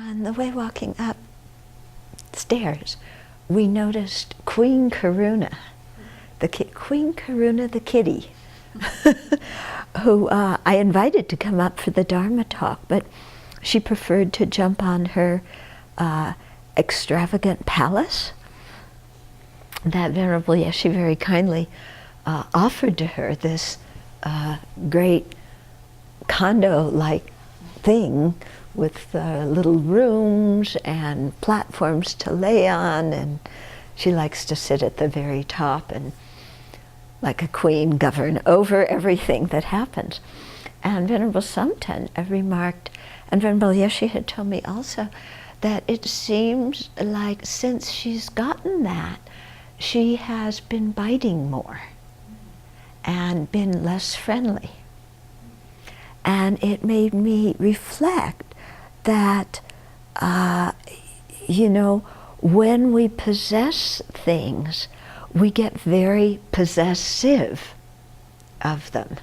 On the way walking upstairs, we noticed Queen Karuna, Queen Karuna the kitty, who I invited to come up for the Dharma talk, but she preferred to jump on her extravagant palace that Venerable Yeshe very kindly offered to her, this great condo-like thing with little rooms and platforms to lay on, and she likes to sit at the very top and, like a queen, govern over everything that happens. And Venerable Samten remarked, and Venerable Yeshe had told me also, that it seems like since she's gotten that, she has been biting more and been less friendly. And it made me reflect that, when we possess things, we get very possessive of them,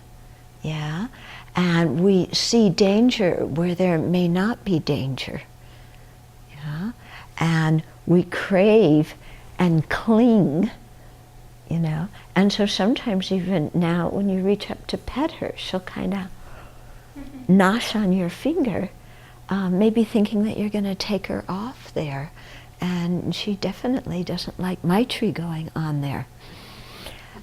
yeah? And we see danger where there may not be danger, yeah? And we crave and cling, And so sometimes even now when you reach up to pet her, she'll kind of nosh on your finger, maybe thinking that you're going to take her off there. And she definitely doesn't like Maitri going on there.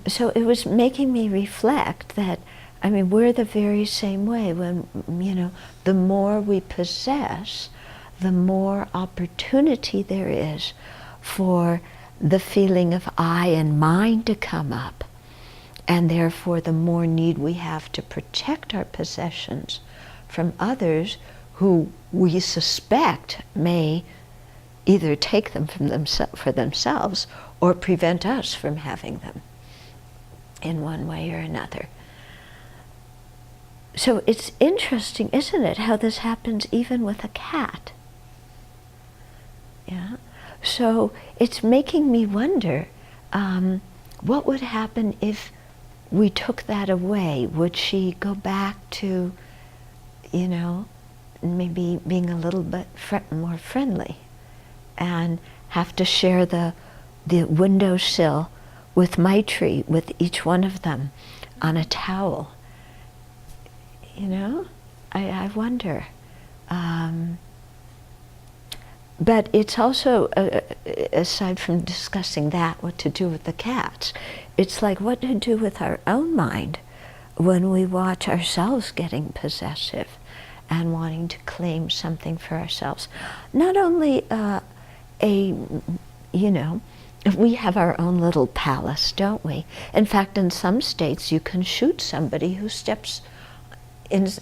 So it was making me reflect that, we're the very same way. When, the more we possess, the more opportunity there is for the feeling of I and mine to come up. And therefore the more need we have to protect our possessions from others who we suspect may either take them from for themselves or prevent us from having them in one way or another. So it's interesting, isn't it, how this happens even with a cat? Yeah. So it's making me wonder, what would happen if we took that away? Would she go back to, maybe being a little bit more friendly and have to share the windowsill with Maitri, with each one of them on a towel? I wonder. But it's also, aside from discussing that, what to do with the cats, it's like what to do with our own mind when we watch ourselves getting possessive and wanting to claim something for ourselves. Not only we have our own little palace, don't we? In fact, in some states you can shoot somebody who steps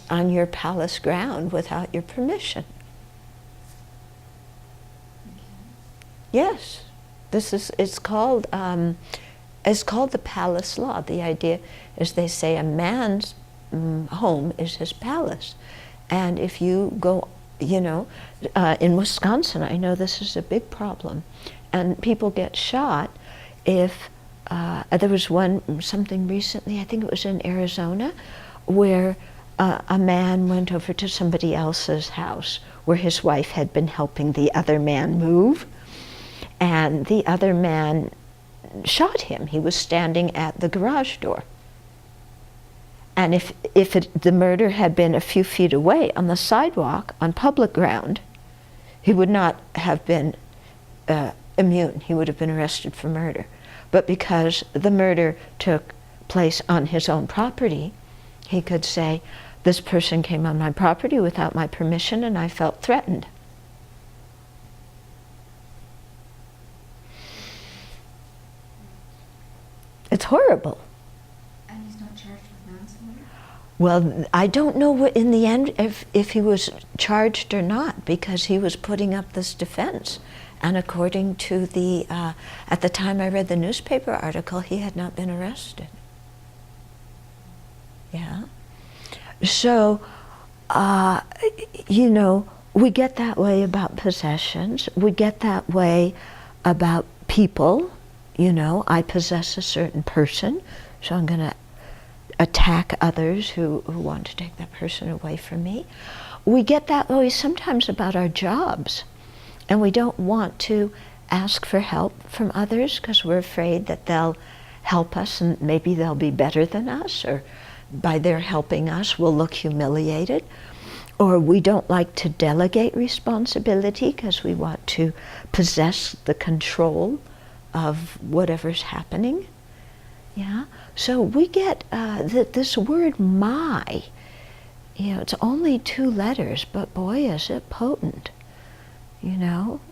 on your palace ground without your permission. Yes, it's called the palace law. The idea is, they say a man's home is his palace. And if you go, in Wisconsin, I know this is a big problem, and people get shot if, there was something recently, I think it was in Arizona, where a man went over to somebody else's house where his wife had been helping the other man move, and the other man shot him. He was standing at the garage door. And if the murder had been a few feet away on the sidewalk, on public ground, he would not have been immune. He would have been arrested for murder. But because the murder took place on his own property, he could say, this person came on my property without my permission and I felt threatened. It's horrible. And he's not charged with manslaughter? Well, I don't know what, in the end, if he was charged or not, because he was putting up this defense. And according to the, at the time I read the newspaper article, he had not been arrested. Yeah. So, we get that way about possessions. We get that way about people. I possess a certain person, so I'm going to attack others who want to take that person away from me. We get that way sometimes about our jobs, and we don't want to ask for help from others because we're afraid that they'll help us and maybe they'll be better than us, or by their helping us we'll look humiliated. Or we don't like to delegate responsibility because we want to possess the control of whatever's happening. Yeah, so we get this word "my." It's only 2 letters, but boy, is it potent.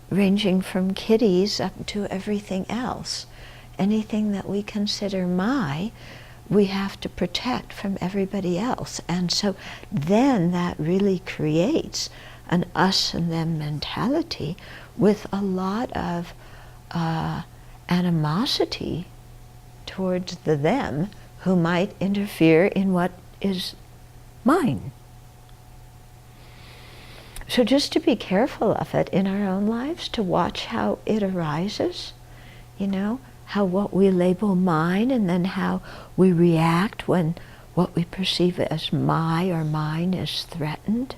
Ranging from kitties up to everything else. Anything that we consider "my," we have to protect from everybody else. And so then that really creates an us and them mentality with a lot of animosity towards the them who might interfere in what is mine. So just to be careful of it in our own lives, to watch how it arises, how what we label mine, and then how we react when what we perceive as my or mine is threatened.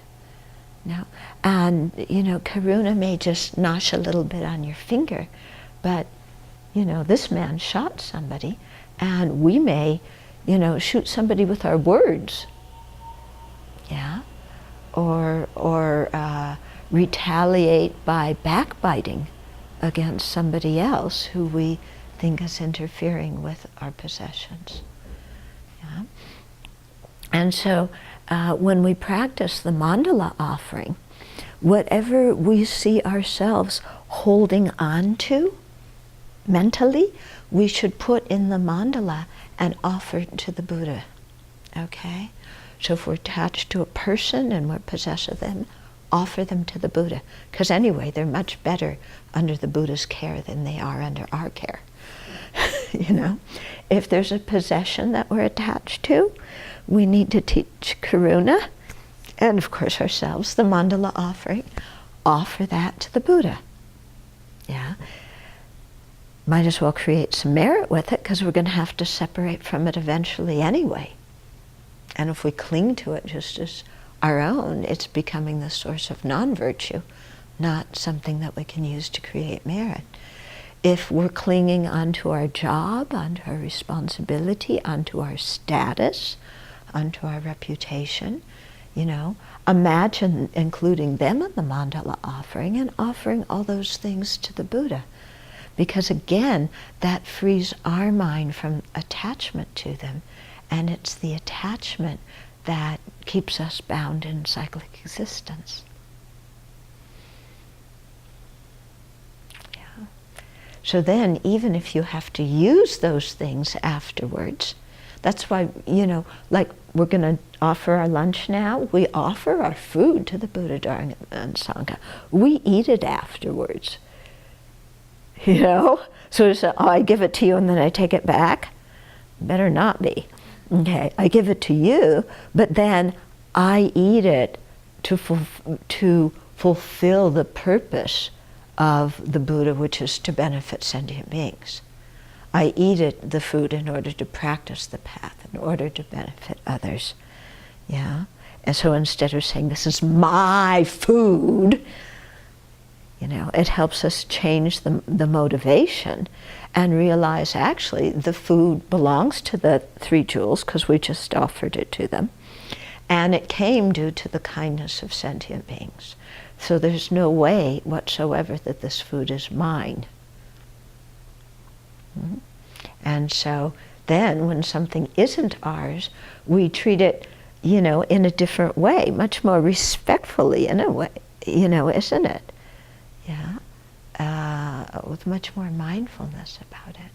And karuna may just nosh a little bit on your finger, but this man shot somebody, and we may shoot somebody with our words, or retaliate by backbiting against somebody else who we think is interfering with our possessions. And so when we practice the mandala offering, whatever we see ourselves holding on to mentally, we should put in the mandala and offer it to the Buddha. Okay? So if we're attached to a person and we're possessed of them, offer them to the Buddha. Because anyway, they're much better under the Buddha's care than they are under our care. If there's a possession that we're attached to, we need to teach karuna, and of course ourselves, the mandala offering, offer that to the Buddha. Might as well create some merit with it, because we're going to have to separate from it eventually anyway. And if we cling to it just as our own, it's becoming the source of non-virtue, not something that we can use to create merit. If we're clinging onto our job, onto our responsibility, onto our status, onto our reputation, imagine including them in the mandala offering and offering all those things to the Buddha. Because again, that frees our mind from attachment to them, and it's the attachment that keeps us bound in cyclic existence. So then, even if you have to use those things afterwards, that's why, like we're going to offer our lunch now, we offer our food to the Buddha, Dharma, and Sangha. We eat it afterwards. So it's I give it to you and then I take it back? Better not be. Okay, I give it to you, but then I eat it to fulfill the purpose of the Buddha, which is to benefit sentient beings. I eat it, the food, in order to practice the path, in order to benefit others. And so instead of saying, this is my food, it helps us change the motivation and realize actually the food belongs to the 3 jewels because we just offered it to them. And it came due to the kindness of sentient beings. So there's no way whatsoever that this food is mine. And so then when something isn't ours, we treat it, in a different way, much more respectfully in a way, isn't it? With much more mindfulness about it.